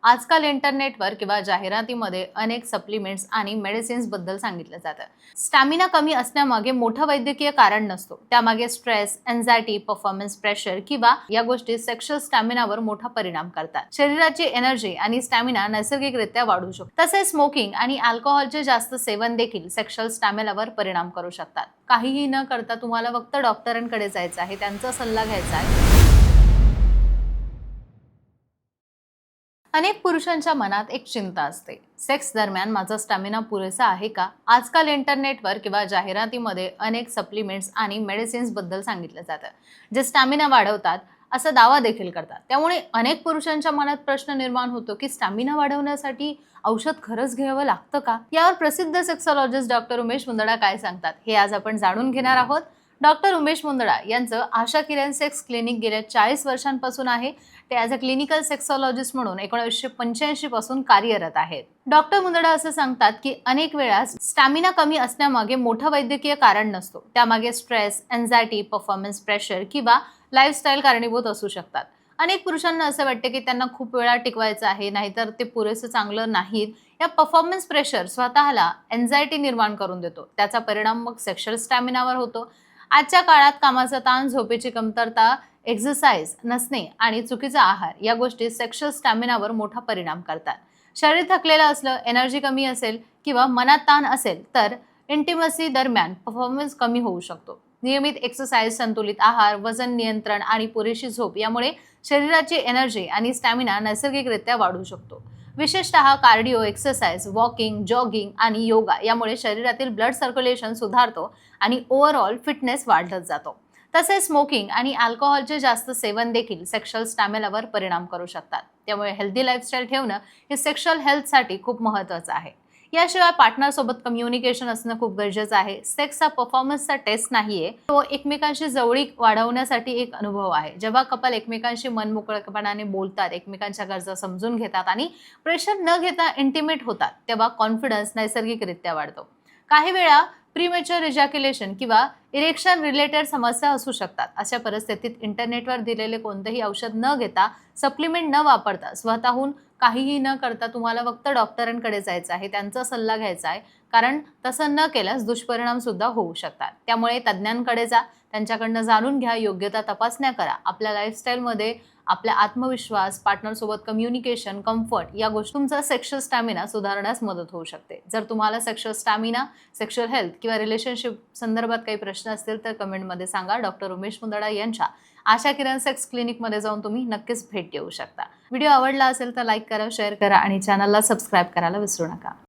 आजकाल इंटरनेटवर किंवा जाहिरातीमध्ये अनेक सप्लिमेंट्स आणि मेडिसिन्स बद्दल सांगितलं जातं. स्टॅमिना कमी असण्यामागे मोठं वैद्यकीय कारण नसतो. त्यामागे स्ट्रेस, एन्झायटी, परफॉर्मन्स प्रेशर किंवा या गोष्टी सेक्शुअल स्टॅमिनावर मोठा परिणाम करतात. शरीराची एनर्जी आणि स्टॅमिना नैसर्गिकरित्या वाढू शकतो. तसेच स्मोकिंग आणि अल्कोहोलचे जास्त सेवन देखील सेक्शुअल स्टॅमिनावर परिणाम करू शकतात. काहीही न करता तुम्हाला फक्त डॉक्टरांकडे जायचं आहे, त्यांचा सल्ला घ्यायचा आहे. अनेक पुरुषांच्या मनात एक चिंता असते, सेक्स दरम्यान माझा स्टॅमिना पुरेसा आहे का? आजकाल इंटरनेटवर किंवा जाहिरातीमध्ये अनेक सप्लिमेंट्स आणि मेडिसिन्स बद्दल सांगितलं जातं, जे स्टॅमिना वाढवतात असा दावा देखील करतात. त्यामुळे अनेक पुरुषांच्या मनात प्रश्न निर्माण होतो की स्टॅमिना वाढवण्यासाठी औषध खरंच घ्यावं लागतं का? यावर प्रसिद्ध सेक्सॉलॉजिस्ट डॉक्टर उमेश मुंदडा काय सांगतात हे आज आपण जाणून घेणार आहोत. डॉक्टर उमेश मुंदडा यांचं आशा किरण सेक्स क्लिनिक गेल्या 40 वर्षांपासून आहे. ते ॲज अ क्लिनिकल सेक्सॉलॉजिस्ट म्हणून 1985 पासून कार्यरत आहेत. डॉक्टर मुंदडा असं सांगतात की अनेक वेळा स्टॅमिना कमी असण्यामागे मोठं वैद्यकीय कारण नसतो. त्यामागे स्ट्रेस, एन्झायटी, परफॉर्मन्स प्रेशर किंवा लाईफस्टाईल कारणीभूत असू शकतात. अनेक पुरुषांना असं वाटतं की त्यांना खूप वेळा टिकवायचं आहे, नाहीतर ते पुरेसं चांगलं नाहीत. या परफॉर्मन्स प्रेशर स्वतःला एन्झायटी निर्माण करून देतो. त्याचा परिणाम मग सेक्शुअल स्टॅमिनावर होतो. आजच्या काळात कामाचा ताण, झोपेची कमतरता, एक्सरसाइज नसणे आणि चुकीचा आहार या गोष्टी सेक्शुअल स्टॅमिनावर मोठा परिणाम करतात. शरीर थकलेलं असलं, एनर्जी कमी असेल किंवा मनात ताण असेल तर इंटिमसी दरम्यान परफॉर्मन्स कमी होऊ शकतो. नियमित एक्सरसाइज, संतुलित आहार, वजन नियंत्रण आणि पुरेशी झोप यामुळे शरीराची एनर्जी आणि स्टॅमिना नैसर्गिकरित्या वाढू शकतो. विशेषतः कार्डिओ, एक्सरसाइज, वॉकिंग, जॉगिंग आणि योगा यामुळे शरीरातील ब्लड सर्क्युलेशन सुधारतो आणि ओव्हरऑल फिटनेस वाढत जातो. तसेच स्मोकिंग आणि अल्कोहोलचे जास्त सेवन देखील सेक्शुअल स्टॅमिनावर परिणाम करू शकतात. त्यामुळे हेल्दी लाईफस्टाईल ठेवणं हे सेक्शुअल हेल्थसाठी खूप महत्त्वाचं आहे. याशिवाय पार्टनरसोबत कम्युनिकेशन असणं खूप गरजेचं आहे. सेक्स हा परफॉर्मन्सचा टेस्ट नाहीये, तो एकमेकांशी जवळीक वाढवण्यासाठी एक अनुभव आहे. जेव्हा कपल एकमेकांशी मनमोकळेपणाने बोलतात, एकमेकांच्या गरजा समजून घेतात आणि प्रेशर न घेता इंटिमेट होतात, तेव्हा कॉन्फिडन्स नैसर्गिकरित्या वाढतो. काही वेळा प्रीमॅच्युअर इजॅक्युलेशन किंवा इरेक्शन रिलेटेड समस्या असू शकतात. अशा परिस्थितीत इंटरनेटवर दिलेले कोणतेही औषध न घेता, सप्लिमेंट न वापरता, स्वतःहून काहीही न करता तुम्हाला फक्त डॉक्टरांकडे जायचं आहे, त्यांचा सल्ला घ्यायचा आहे. कारण तसं न केल्यास दुष्परिणाम सुद्धा होऊ शकतात. त्यामुळे तज्ज्ञांकडे जा, त्यांच्याकडनं जाणून घ्या, योग्यता तपासण्या करा. आपल्या लाईफस्टाईलमध्ये आपला आत्मविश्वास, पार्टनरसोबत कम्युनिकेशन, कम्फर्ट या गोष्टी तुमचा सेक्शुअल स्टॅमिना सुधारण्यास मदत होऊ शकते. जर तुम्हाला सेक्शुअल स्टॅमिना, सेक्शुअल हेल्थ किंवा रिलेशनशिप संदर्भात काही प्रश्न असतील तर कमेंटमध्ये सांगा. डॉक्टर उमेश मुंदडा यांच्या आशा किरण सेक्स क्लिनिकमध्ये जाऊन तुम्ही नक्कीच भेट देऊ शकता. व्हिडिओ आवडला असेल तर लाईक करा, शेअर करा आणि चॅनलला सबस्क्राईब करायला विसरू नका.